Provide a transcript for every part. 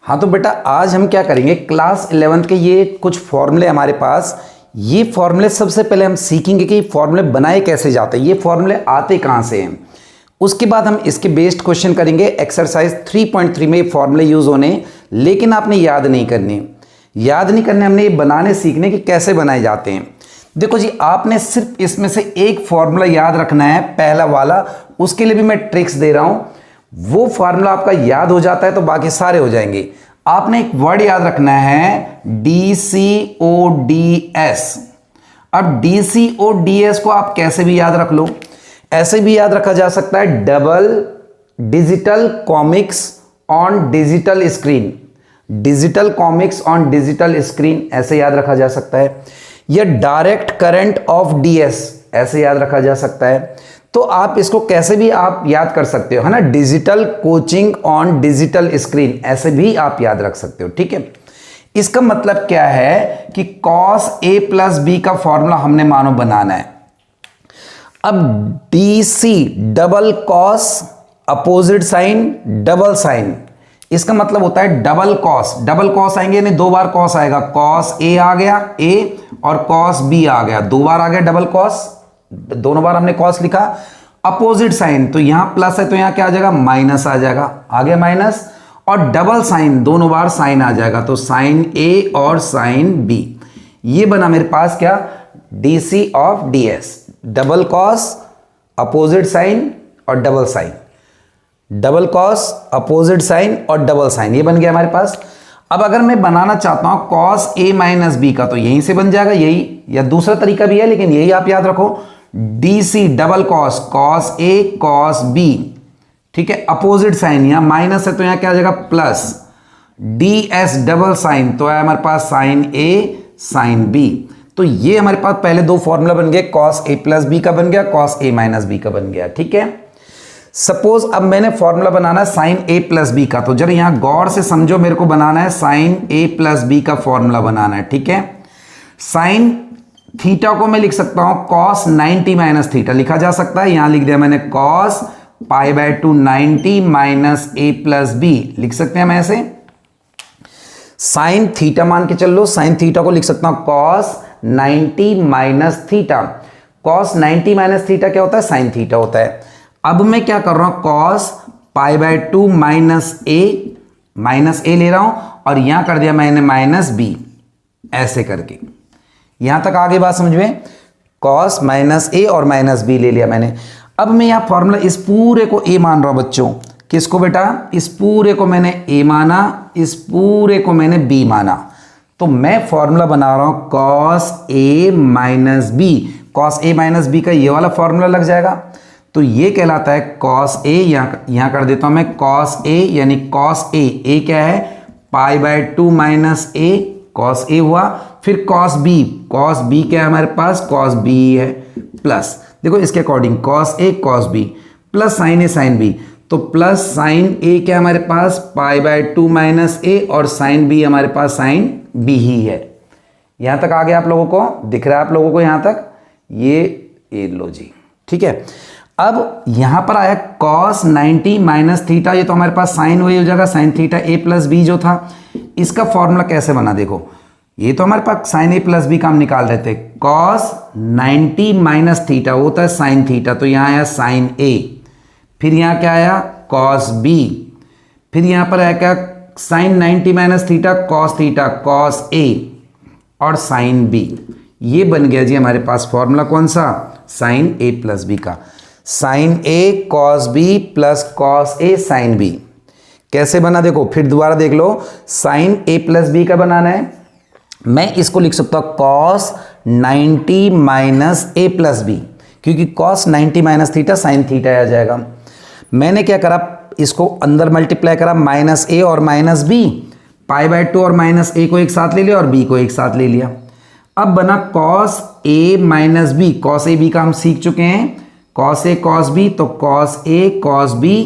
हाँ तो बेटा आज हम क्या करेंगे, क्लास 11th के ये कुछ फॉर्मूले हमारे पास, ये फॉर्मूले सबसे पहले हम सीखेंगे कि फॉर्मूले बनाए कैसे जाते हैं, ये फॉर्मूले आते कहाँ से हैं। उसके बाद हम इसके बेस्ड क्वेश्चन करेंगे। एक्सरसाइज 3.3 में ये फॉर्मूले यूज होने, लेकिन आपने याद नहीं करने, हमने ये बनाने सीखने कि कैसे बनाए जाते हैं। देखो जी, आपने सिर्फ इसमें से एक फॉर्मूला याद रखना है, पहला वाला। उसके लिए भी मैं ट्रिक्स दे रहा हूं, वो फार्मूला आपका याद हो जाता है तो बाकी सारे हो जाएंगे। आपने एक वर्ड याद रखना है DCODS। अब DCODS को आप कैसे भी याद रख लो, ऐसे भी याद रखा जा सकता है, double digital comics on digital screen, digital comics on digital screen ऐसे याद रखा जा सकता है, या डायरेक्ट करंट ऑफ DS ऐसे याद रखा जा सकता है। तो आप इसको कैसे भी आप याद कर सकते हो, है ना। Digital coaching on digital screen ऐसे भी आप याद रख सकते हो, ठीक है। इसका मतलब क्या है कि cos A प्लस B का फॉर्मूला हमने मानो बनाना है। अब DC double cos, opposite sine, double sine, इसका मतलब होता है डबल कॉस। डबल कॉस आएंगे यानी दो बार कॉस आएगा, cos A आ गया A और cos B आ गया, दो बार आ गया डबल कॉस, दोनों बार हमने कॉस लिखा। अपोजिट साइन, तो यहां प्लस है तो यहां क्या आ जाएगा, माइनस आ जाएगा, आगे माइनस। और डबल साइन, दोनों बार साइन आ जाएगा, तो साइन A और साइन B। ये बना मेरे पास क्या, DC of DS, double cos, opposite sine और double sine, double cos, opposite sine और डबल साइन, ये बन गया हमारे पास। अब अगर मैं बनाना चाहता हूं cos A माइनस B का, तो यहीं से बन जाएगा, यही, या दूसरा तरीका भी है लेकिन यही आप याद रखो, DC double cos, cos A cos B, ठीक है। अपोजिट साइन, यहां माइनस है तो यहां क्या आ जाएगा, प्लस। DS डबल साइन, तो है हमारे पास साइन A साइन B। तो ये हमारे पास पहले दो फॉर्मूला बन गए, cos A प्लस B का बन गया, cos A माइनस B का बन गया, ठीक है। सपोज अब मैंने फॉर्मूला बनाना है साइन A प्लस B का, तो जरा यहां गौर से समझो, मेरे को बनाना है साइन A प्लस B का फॉर्मूला बनाना है, ठीक है। साइन थीटा को मैं लिख सकता हूं cos 90 माइनस थीटा लिखा जा सकता है, यहां लिख दिया मैंने cos π/2 90 minus A plus B लिख सकते हैं हम ऐसे। साइन थीटा मान के चल लो, साइन थीटा को लिख सकता हूं cos 90 minus theta. cos 90 minus theta क्या होता है, साइन थीटा होता है। अब मैं क्या कर रहा हूं, cos π/2 माइनस A ले रहा हूं और यहां कर दिया मैंने माइनस B, ऐसे करके। यहां तक आगे बात समझ में, cos माइनस A और माइनस B ले लिया मैंने। अब मैं यहां फॉर्मूला इस पूरे को A मान रहा हूं बच्चों, किसको बेटा, इस पूरे को मैंने A माना, इस पूरे को मैंने B माना, तो मैं फॉर्मूला बना रहा हूं cos A minus B। cos A minus B का ये वाला फॉर्मूला लग जाएगा, तो ये कहलाता है cos A। यहां कर देता हूं मैं cos A, यानी cos A क्या है, π/2 माइनस A, cos A हुआ। फिर cos B क्या है हमारे पास, cos B है, प्लस, देखो इसके according cos A cos B, plus sin A sin B, तो प्लस sin A क्या है हमारे पास, π/2 माइनस A, और sin B हमारे पास sin B ही है। यहां तक आ गया आप लोगों को, दिख रहा है आप लोगों को यहां तक, ये लो जी, ठीक है। अब यहां पर आया cos 90 माइनस थीटा, ये तो हमारे पास साइन वही हो जाएगा, sine theta A plus B जो था। इसका फॉर्मूला कैसे बना, देखो ये तो हमारे पास साइन A प्लस B का हम निकाल रहे थे, cos 90 माइनस थीटा होता है साइन थीटा, तो यहां आया साइन A, फिर यहां क्या आया cos B, फिर यहां पर आया क्या, sine 90 minus theta cos A और साइन B। ये बन गया जी हमारे पास फॉर्मूला, कौन सा, साइन A प्लस B का। Sine A cos B plus cos A sine B कैसे बना, देखो फिर दोबारा देख लो। साइन A प्लस B का बनाना है, मैं इसको लिख सकता हूं cos 90 minus A plus B, क्योंकि cos 90 minus theta sine theta आ जाएगा। मैंने क्या करा, इसको अंदर मल्टीप्लाई करा, माइनस A और माइनस B, π/2 और माइनस A को एक साथ ले लिया और B को एक साथ ले लिया। अब बना cos A minus B, cos A B का हम सीख चुके हैं, cos A cos B, तो cos A cos B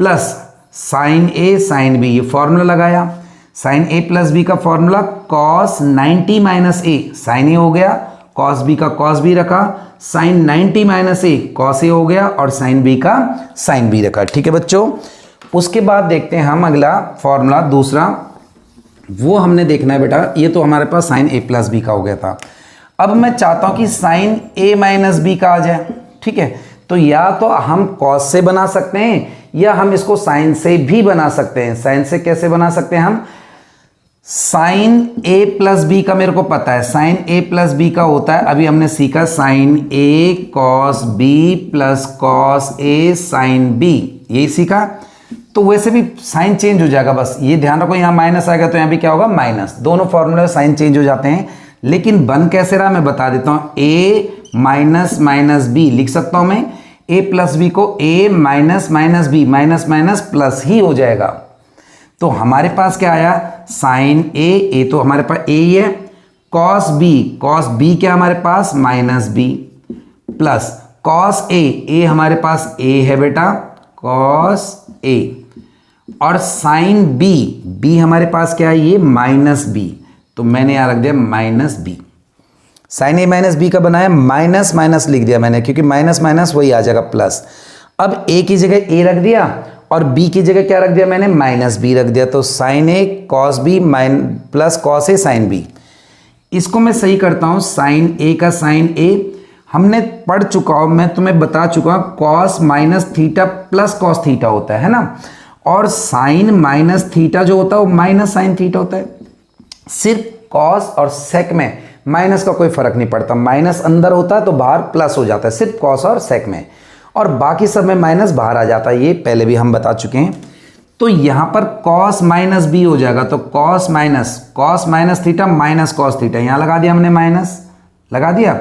plus sin A sin B, ये फॉर्मूला लगाया। sin A प्लस B का formula cos 90 minus A sin A हो गया, cos B का cos B रखा, sin 90 minus A cos A हो गया, और sin B का sin B रखा, ठीक है बच्चों। उसके बाद देखते हैं हम अगला फॉर्मूला दूसरा, वो हमने देखना है बेटा। ये तो हमारे पास साइन ए प्लस बी का हो गया था। अब मैं चाहता हूं कि साइन ए माइनस बी का आ जाए, ठीक है। तो या तो हम कॉस से बना सकते हैं या हम इसको साइन से भी बना सकते हैं। साइन से कैसे बना सकते हैं हम? साइन ए प्लस बी का मेरे को पता है, साइन ए प्लस बी का होता है, अभी हमने सीखा sign A cos B plus cos A sine B, यही सीखा। तो वैसे भी साइन चेंज हो जाएगा, बस ये ध्यान रखो, यहाँ माइनस आएगा तो यहाँ भी क्या होगा? माइनस। दोनों फॉर्मूले में साइन चेंज हो जाते हैं, लेकिन बन कैसे रहा मैं बता देता हूँ। ए माइनस माइनस बी लिख सकता हूँ मैं, ए प्लस बी को a minus minus b, minus minus plus ही हो जाएगा। तो हमारे पास क्या आया? साइन ए तो हमारे पास ए ही है, कॉस बी क्या हमारे पास? माइनस बी, प्लस कॉस ए हमारे पास ए है बेटा, कॉस ए, और साइन बी हमारे पास क्या है? ये माइनस बी, तो मैंने यहां रख दिया माइनस बी। साइन ए माइनस बी का बनाया, माइनस माइनस लिख दिया मैंने, क्योंकि माइनस माइनस वही आ जाएगा प्लस। अब ए की जगह ए रख दिया और बी की जगह क्या रख दिया मैंने? माइनस बी रख दिया। तो sine A cos B plus cos A sine B. इसको मैं सही करता हूं, साइन ए का साइन ए हमने पढ़ चुका हूं, मैं तुम्हें बता चुका हूं, cos minus theta plus cos theta होता है ना, और साइन माइनस थीटा जो होता है वो माइनस साइन थीटा होता है। सिर्फ कॉस और सेक में माइनस का कोई फर्क नहीं पड़ता, माइनस अंदर होता है तो बाहर प्लस हो जाता है, सिर्फ कॉस और सेक में, और बाकी सब में माइनस बाहर आ जाता है, ये पहले भी हम बता चुके हैं। तो यहां पर कॉस माइनस बी हो जाएगा, तो cos minus theta minus cos theta, यहां लगा दिया हमने माइनस, लगा दिया,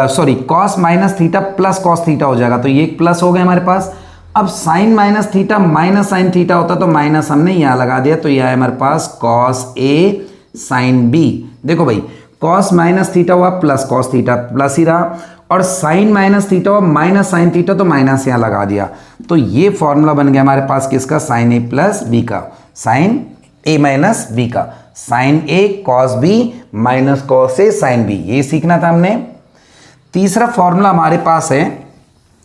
sorry cos minus theta plus cos theta हो जाएगा, तो ये प्लस हो गया हमारे पास। अब sine minus theta minus sine theta होता तो माइनस हमने यहां लगा दिया, तो यह है हमारे पास कॉस ए साइन बी। देखो भाई, कॉस माइनस थीटा हुआ प्लस कॉस थीटा, प्लस ही रहा, और साइन माइनस थीटा हुआ माइनस साइन थीटा, तो माइनस यहां लगा दिया। तो ये फॉर्मूला बन गया हमारे पास किसका? साइन ए प्लस बी का, साइन ए माइनस बी का, sign A cos B minus cos A sine B, ये सीखना था हमने। तीसरा फॉर्मूला हमारे पास है,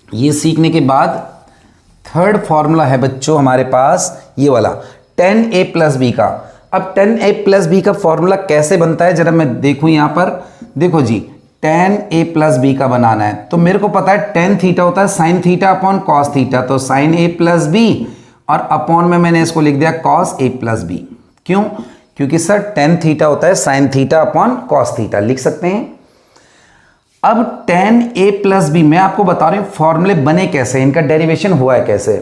ये सीखने के बाद थर्ड फॉर्मूला है बच्चों हमारे पास ये वाला, टेन ए प्लस बी का। अब टेन ए प्लस बी का फॉर्मूला कैसे बनता है जरा मैं देखूं, यहां पर देखो जी, टेन ए प्लस बी का बनाना है तो मेरे को पता है टेन थीटा होता है sign theta upon cos theta, तो साइन ए प्लस बी, और अपॉन में मैंने इसको लिख दिया कॉस ए प्लस बी। क्यों? क्योंकि सर टेन थीटा होता है sign theta upon cos theta, लिख सकते हैं। अब टेन ए प्लस बी मैं आपको बता रहा हूं फॉर्मूले बने कैसे, इनका डेरिवेशन हुआ है कैसे।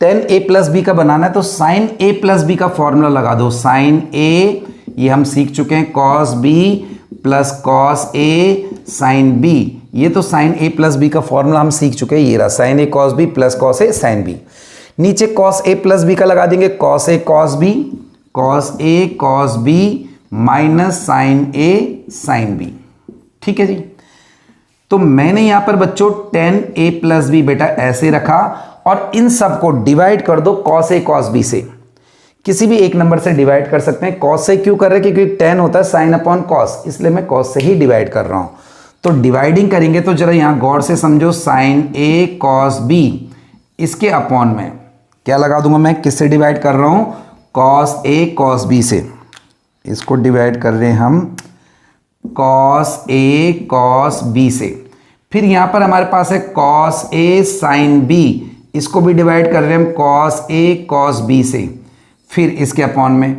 टेन ए प्लस बी का बनाना है तो साइन ए प्लस बी का फॉर्मूला लगा दो, साइन ए ये हम सीख चुके हैं, cos B plus cos A sine B, ये तो साइन ए प्लस बी का फॉर्मूला हम सीख चुके हैं, ये रहा sign A cos B plus cos A sine B. नीचे कॉस ए प्लस बी का लगा देंगे, cos A cos B minus sign A sine B, ठीक है जी। तो मैंने यहां पर बच्चों टेन ए प्लस बी बेटा ऐसे रखा, और इन सब को डिवाइड कर दो कॉस ए कॉस बी से, किसी भी एक नंबर से डिवाइड कर सकते हैं। कॉस से क्यों कर रहे हैं? क्योंकि टेन होता है साइन अपॉन कॉस, इसलिए मैं कॉस से ही डिवाइड कर रहा हूं। तो डिवाइडिंग करेंगे तो जरा यहां गौर से समझो, साइन ए कॉस बी इसके अपॉन में क्या लगा दूंगा मैं, किससे डिवाइड कर रहा हूं? कॉस ए कॉस बी से। इसको डिवाइड कर रहे हैं हम कॉस ए कॉस बी से। फिर यहां पर हमारे पास है कॉस ए साइन बी, इसको भी डिवाइड कर रहे हैं हम कॉस ए कॉस बी से। फिर इसके अपॉन में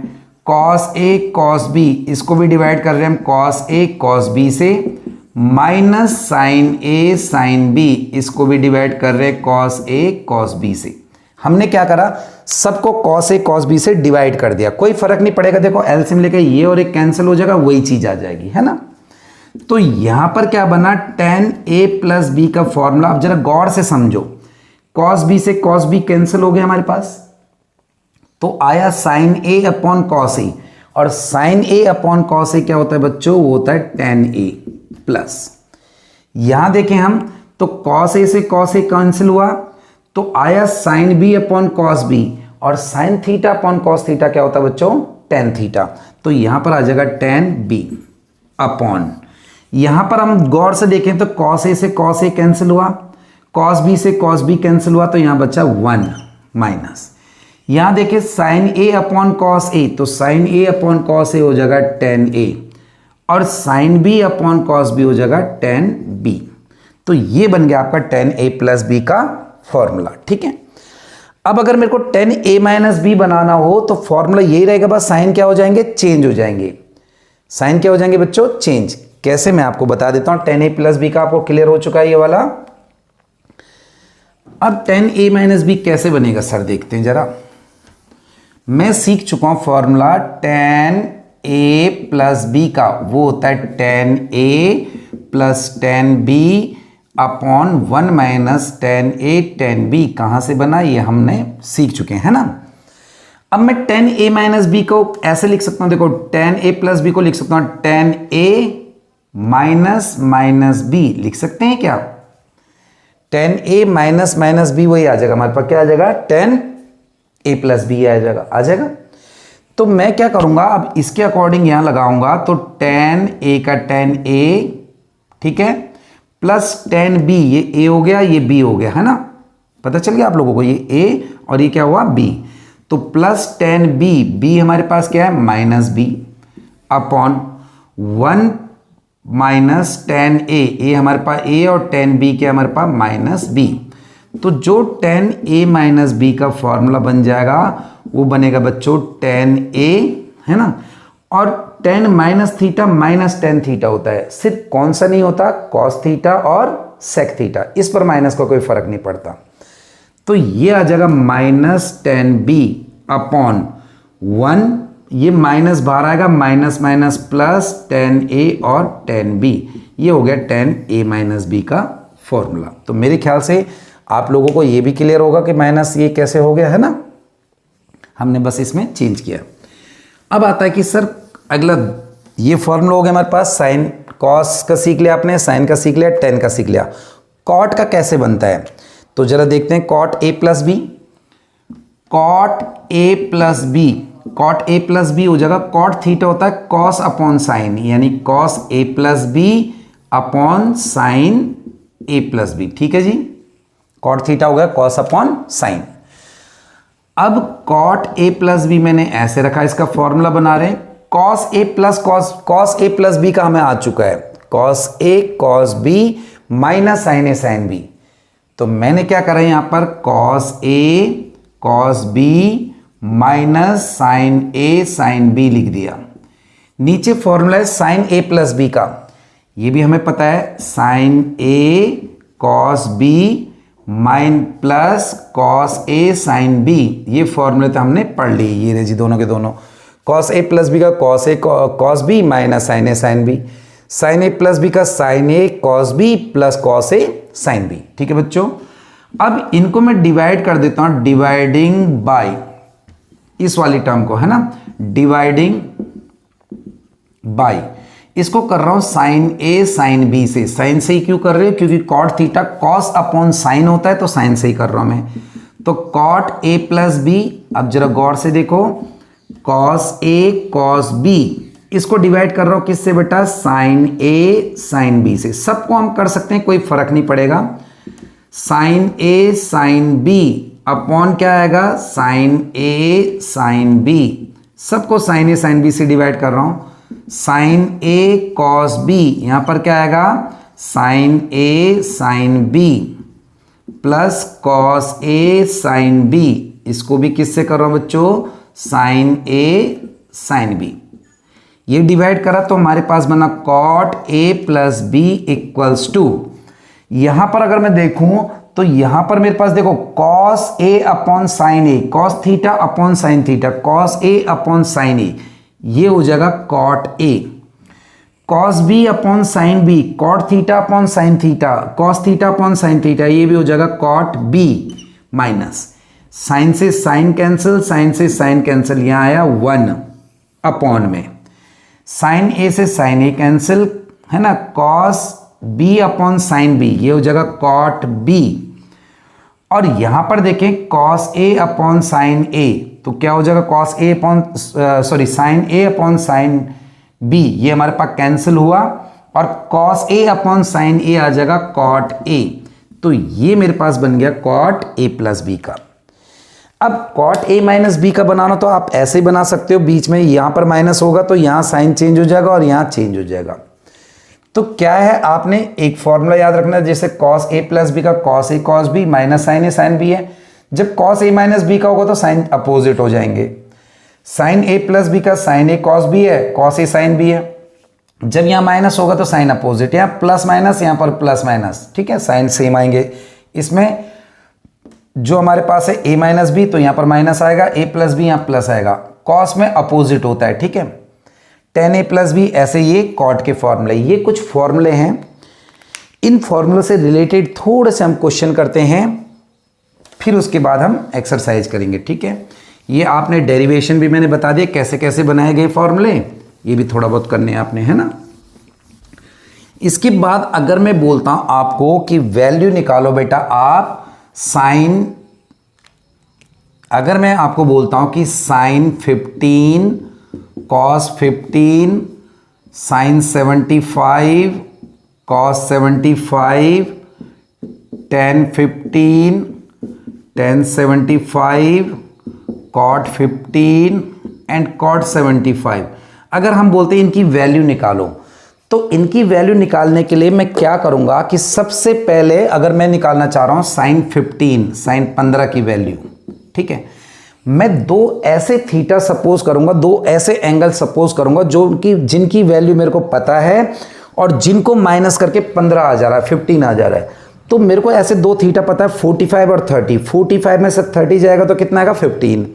कॉस ए कॉस बी, इसको भी डिवाइड कर रहे हैं हम कॉस ए कॉस बी से, minus sign A sine B, इसको भी डिवाइड कर रहे हैं कॉस ए कॉस बी से। हमने क्या करा, सबको कॉस ए कॉस बी से डिवाइड कर दिया, कोई फर्क नहीं पड़ेगा। देखो एलसीएम लेके ये और एक कैंसिल हो जाएगा, वही चीज आ जाएगी, है ना। तो यहां पर क्या बना, टेन ए प्लस बी का फॉर्मूला। अब जरा गौर से समझो, कॉस बी से कॉस बी कैंसिल हो गया हमारे पास, तो आया साइन ए अपॉन कॉस ए, और साइन ए अपॉन कॉस ए क्या होता है बच्चों? वो होता है टेन ए प्लस। यहां देखें हम तो कॉस ए से कॉस ए कैंसिल हुआ, तो आया sine B upon cos b, और sine theta upon cos theta क्या होता है बच्चों? Tan theta. तो यहां पर आ जाएगा टेन बी अपॉन, यहां पर हम गौर से देखें तो कॉस ए से कॉस ए कैंसिल हुआ, कॉस बी से कॉस बी कैंसिल हुआ, तो यहां बचा वन माइनस, यहां देखिए sine A upon cos A, तो sine A upon cos A हो जाएगा टेन ए, और sine B upon cos B हो जाएगा टेन बी। तो ये बन गया आपका टेन ए प्लस बी का फॉर्मूला। ठीक है, अब अगर मेरे को टेन ए माइनस बी बनाना हो तो फॉर्मूला यही रहेगा, बस साइन क्या हो जाएंगे, चेंज हो जाएंगे। साइन क्या हो जाएंगे बच्चों, चेंज। कैसे, मैं आपको बता देता हूं। टेन ए प्लस बी का आपको क्लियर हो चुका है ये वाला। अब टेन ए माइनस बी कैसे बनेगा सर, देखते हैं जरा। मैं सीख चुका हूं फॉर्मूला टेन ए प्लस बी का, वो होता है tan A plus tan B upon one minus tan a tan b. कहां से बना, ये हमने सीख चुके हैं, है ना। अब मैं टेन ए माइनस बी को ऐसे लिख सकता हूं, देखो टेन ए प्लस बी को लिख सकता हूं ten A minus minus B, लिख सकते हैं क्या। Ten A minus minus B वही आ जाएगा हमारे पास, क्या आ जाएगा, टेन ए प्लस बी आ जाएगा। तो मैं क्या करूंगा, अब इसके अकॉर्डिंग यहां लगाऊंगा, तो टेन ए का टेन ए, ठीक है, प्लस टेन बी, ये ए हो गया, ये बी हो गया, है ना। पता चल गया आप लोगों को, ये ए और ये क्या हुआ, बी। तो प्लस टेन बी, बी हमारे पास क्या है, minus b, upon one minus tan a हमारे पास ए, और टेन बी क्या हमारे पास, माइनस बी। तो जो टेन ए माइनस बी का फॉर्मूला बन जाएगा वो बनेगा बच्चों टेन ए, है ना। और ten minus theta minus tan theta होता है, सिर्फ कौन सा नहीं होता, कॉस थीटा और सेक थीटा, इस पर माइनस का कोई फर्क नहीं पड़ता। तो ये आ जाएगा minus tan B upon one, ये माइनस बाहर आएगा, minus minus plus tan A और टेन बी, ये हो गया टेन ए माइनस बी का फॉर्मूला। तो मेरे ख्याल से आप लोगों को ये भी क्लियर होगा कि माइनस ये कैसे हो गया, है ना। हमने बस इसमें चेंज किया। अब आता है कि सर अगला ये फॉर्मूला हो गया हमारे पास, साइन कॉस का सीख लिया आपने, साइन का सीख लिया, टेन का सीख लिया। कॉट का कैसे बनता है, तो जरा देखते हैं। Cot A plus B, cot A plus B, cot A plus B हो जाएगा, कॉट थीटा होता है कॉस अपॉन साइन, यानी cos A plus B upon sine A plus B. ठीक है जी, कॉट थीटा हो गया कॉस अपॉन साइन। अब कॉट ए प्लस बी मैंने ऐसे रखा, इसका फॉर्मूला बना रहे हैं। Cos A plus cos A plus B का हमें आ चुका है, cos A cos B minus sign A sine B. तो मैंने क्या करा यहां पर, cos A cos B minus sign A sine B लिख दिया। नीचे फॉर्मूला है साइन ए प्लस बी का, ये भी हमें पता है, साइन ए कॉस बी माइन plus cos A sine B. ये फॉर्मूले तो हमने पढ़ ली, ये रहे जी दोनों के दोनों। कॉस ए प्लस बी का cos A cos B minus sign A sine B, sign A plus B का sign A cos B plus cos A sine B. ठीक है बच्चों, अब इनको मैं डिवाइड कर देता हूं, डिवाइडिंग बाय इस वाली टर्म को, है ना, डिवाइडिंग बाय इसको कर रहा हूं साइन ए साइन बी से। साइन से ही क्यों कर रहे हो, क्योंकि cot theta cos upon sine होता है, तो साइन से ही कर रहा हूं मैं। तो कॉट ए प्लस बी, अब जरा गौर से देखो, कॉस ए कॉस बी, इसको डिवाइड कर रहा हूं किससे बेटा, साइन ए साइन बी से। सबको हम कर सकते हैं, कोई फर्क नहीं पड़ेगा। Sign A sine B upon क्या आएगा, साइन ए साइन बी, सबको साइन ए साइन बी से डिवाइड कर रहा हूं। साइन ए कॉस बी, यहां पर क्या आएगा, sine A sine B plus cos A sine B, इसको भी किससे कर रहा हूं बच्चों, साइन ए साइन बी। ये डिवाइड करा तो हमारे पास बना cot A plus B equals to, यहां पर अगर मैं देखूं तो यहां पर मेरे पास देखो cos a upon sine A, cos theta upon sine theta, cos a upon sine a, ये हो जाएगा cot a. Cos b upon sine b, cot theta upon sine theta, cos theta upon sine theta, ये भी हो जाएगा cot b minus sine से sine cancel, sine से sine cancel, यहां आया वन अपॉन में साइन ए से साइन ए कैंसिल, है ना, cos b upon sine B, ये हो जाएगा कॉट बी। और यहां पर देखें कॉस ए अपॉन साइन ए, तो क्या हो जाएगा, cos a upon sine A upon sine B, ये हमारे पास कैंसिल हुआ, और कॉस ए अपॉन साइन ए आ जाएगा कॉट ए। तो ये मेरे पास बन गया कॉट ए प्लस बी का। अब कॉट ए माइनस बी का बनाना तो आप ऐसे ही बना सकते हो, बीच में यहाँ पर माइनस होगा तो यहाँ साइन चेंज हो जाएगा और यहाँ चेंज हो जाएगा। तो क्या है, आपने एक फॉर्मूला याद रखना है, जैसे कॉस ए प्लस बी का cos A cos B minus sign A sine B है। जब कॉस ए माइनस बी का होगा तो साइन अपोजिट हो जाएंगे। साइन ए प्लस बी का साइन ए कॉस बी है, कॉस ए साइन बी है। जब यहाँ माइनस होगा तो साइन अपोजिट, यहाँ प्लस माइनस, यहाँ पर प्लस माइनस, ठीक है, साइन सेम आएंगे। इसमें जो हमारे पास है ए माइनस बी, तो यहाँ पर माइनस आएगा, ए प्लस बी यहाँ प्लस आएगा। कॉस में अपोजिट होता है, ठीक है, टेन ए प्लस बी, ऐसे ये कॉट के फॉर्मूले। ये कुछ फॉर्मूले हैं, इन फॉर्मूले से रिलेटेड थोड़े से हम क्वेश्चन करते हैं, फिर उसके बाद हम एक्सरसाइज करेंगे, ठीक है। ये आपने डेरिवेशन भी मैंने बता दिया कैसे कैसे बनाए गए फॉर्मूले, ये भी थोड़ा बहुत करने हैं आपने, है ना। इसके बाद अगर मैं बोलता हूं आपको कि वैल्यू निकालो बेटा आप साइन, अगर मैं आपको बोलता हूं कि sine 15 cos 15 sine 75 cos 75 tan 15 tan 75 cot 15 and cot 75, अगर हम बोलते हैं इनकी वैल्यू निकालो, तो इनकी वैल्यू निकालने के लिए मैं क्या करूंगा कि सबसे पहले अगर मैं निकालना चाह रहा हूं साइन 15 साइन 15 की वैल्यू, ठीक है, मैं दो ऐसे थीटा सपोज करूंगा, दो ऐसे एंगल सपोज करूंगा जो जिनकी वैल्यू मेरे को पता है और जिनको माइनस करके 15 आ जा रहा है, 15 आ जा रहा है। तो मेरे को ऐसे दो थीटा पता है 45 और 30, 45 में से 30 जाएगा तो कितना आएगा 15,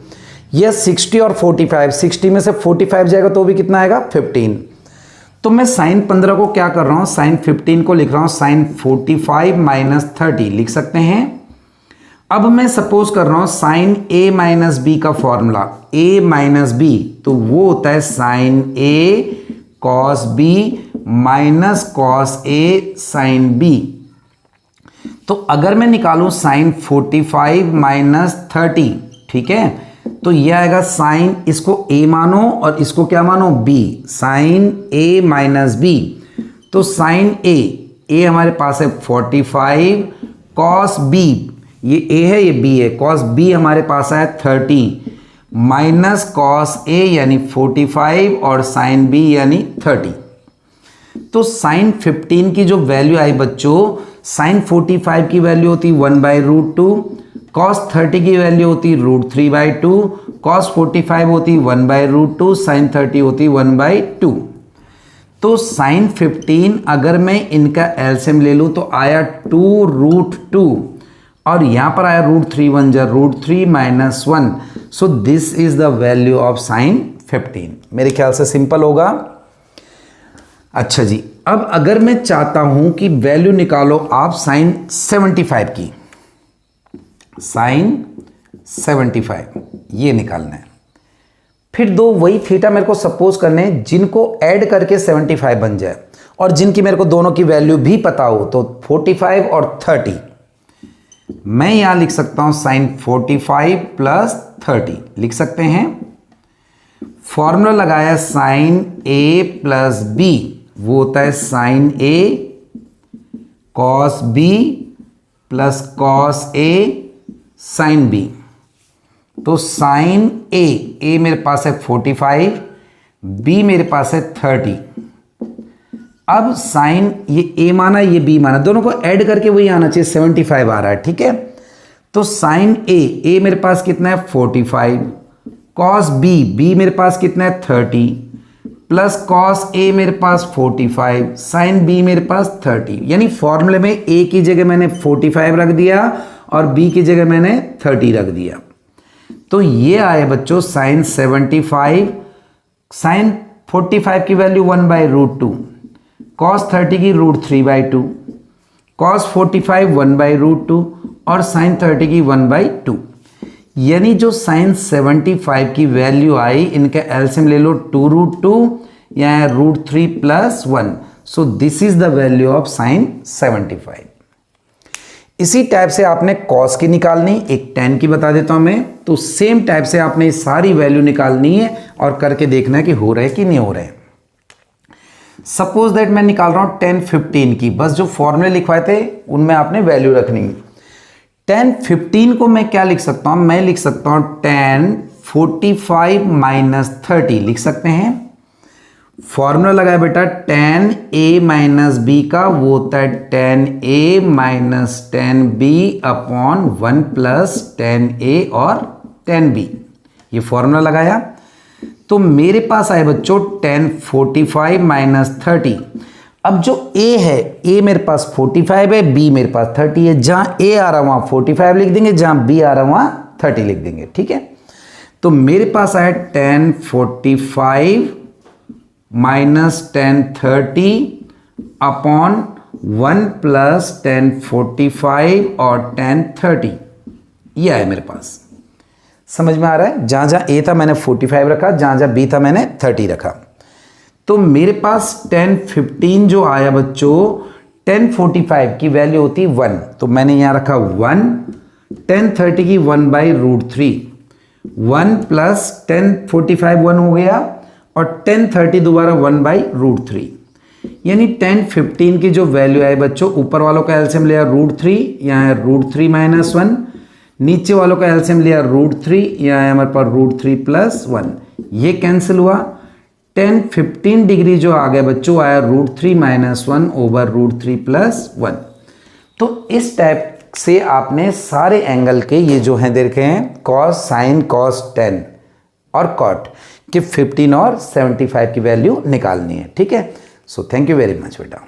यह 60 और 45, 60 में से 45 जाएगा तो भी कितना आएगा 15। तो मैं साइन 15 को क्या कर रहा हूं, साइन 15 को लिख रहा हूं साइन 45 माइनस 30 लिख सकते हैं। अब मैं सपोज कर रहा हूं साइन ए माइनस बी का फॉर्मूला, ए माइनस बी, तो वो होता है sine A cos B minus cos A sine B. तो अगर मैं निकालूं साइन 45 माइनस 30, ठीक है, तो यह आएगा साइन, इसको a मानो और इसको क्या मानो b, sine a minus B. तो साइन a हमारे पास है 45 कॉस b, ये a है ये b है, कॉस b हमारे पास है 30 माइनस कॉस a यानी 45 और साइन b यानी 30। तो साइन 15 की जो वैल्यू आई बच्चों, साइन 45 की वैल्यू होती 1/√2, कॉस 30 की वैल्यू होती √3/2, कॉस 45 होती 1/√2, साइन 30 होती 1/2। तो साइन 15 अगर मैं इनका एलसीएम ले लूँ तो आया 2√2 और यहाँ पर आया √3 1 जा √3 minus 1। So this is the value of sine 15। मेरे ख्याल से सिंपल होगा। अच्छा जी, अब अगर मैं चाहता हूं कि वैल्यू निकालो आप साइन 75 की, साइन 75 ये निकालना है, फिर दो वही थीटा मेरे को सपोज करने हैं जिनको ऐड करके 75 बन जाए और जिनकी मेरे को दोनों की वैल्यू भी पता हो, तो 45 और 30। मैं यहां लिख सकता हूं साइन 45 प्लस 30 लिख सकते हैं। फॉर्मूला लगाया साइन ए प्लस बी, वो होता है sine A cos B plus cos A sine B. तो साइन ए मेरे पास है 45, बी मेरे पास है 30। अब साइन ये ए माना ये बी माना, दोनों को ऐड करके वही आना चाहिए, 75 आ रहा है, ठीक है। तो साइन ए मेरे पास कितना है 45, कॉस बी मेरे पास कितना है 30, प्लस कॉस ए मेरे पास 45, साइन बी मेरे पास 30। यानी फॉर्मूले में ए की जगह मैंने 45 रख दिया और बी की जगह मैंने 30 रख दिया। तो ये आए बच्चों साइन 75, साइन 45 की वैल्यू 1/√2, कॉस 30 की √3/2, कॉस 45 1/√2 और साइन 30 की 1/2। यानी जो साइन 75 की वैल्यू आई, इनका एलसीएम ले लो 2√2 या √3 plus 1। So this is the value of sine 75। इसी टाइप से आपने कॉस की निकालनी, एक tan की बता देता हूं मैं। तो सेम टाइप से आपने सारी वैल्यू निकालनी है और करके देखना है कि हो रहा है कि नहीं हो रहा है। सपोज दैट मैं निकाल रहा हूं tan 15 की, बस जो फॉर्मूले लिखवाए थे उनमें आपने वैल्यू रखनी है। tan 15 को मैं क्या लिख सकता हूं, मैं लिख सकता हूं tan 45 माइनस 30 लिख सकते हैं। फॉर्मूला लगाया बेटा tan a माइनस बी का, वो होता है tan a minus tan b upon 1 plus tan a और tan b। ये फॉर्मूला लगाया तो मेरे पास आए बच्चों tan 45 माइनस 30। अब जो a है, a मेरे पास 45 है, b मेरे पास 30 है। जहां a आ रहा वहां 45 लिख देंगे, जहां b आ रहा वहां 30 लिख देंगे, ठीक है। तो मेरे पास आया tan 45 minus tan 30 upon 1 plus tan 45 और tan 30, ये आया मेरे पास। समझ में आ रहा है? जहां जहां a था मैंने 45 रखा, जहां जहां b था मैंने 30 रखा। तो मेरे पास tan 15 जो आया बच्चों, tan 45 की वैल्यू होती 1, तो मैंने यहां रखा 1, tan 30 की 1/√3, 1 प्लस tan 45 1 हो गया और tan 30 दोबारा 1/√3, यानी tan 15 की जो वैल्यू है बच्चों, ऊपर वालों का एलसीएम लिया √3, यहाँ है √3 माइनस 1, नीचे वालों का एलसीएम लिया √3, यहाँ है हमारे पास √3 प्लस 1, ये कैंसिल हुआ। tan 15 डिग्री जो आ गया बच्चों आया √3 माइनस 1 ओवर √3 प्लस 1। तो इस टाइप से आपने सारे एंगल के ये जो हैं देखे हैं, cos, sin, cos, tan और cot कि 15 और 75 की वैल्यू निकालनी है, ठीक है। So thank you very much बेटा।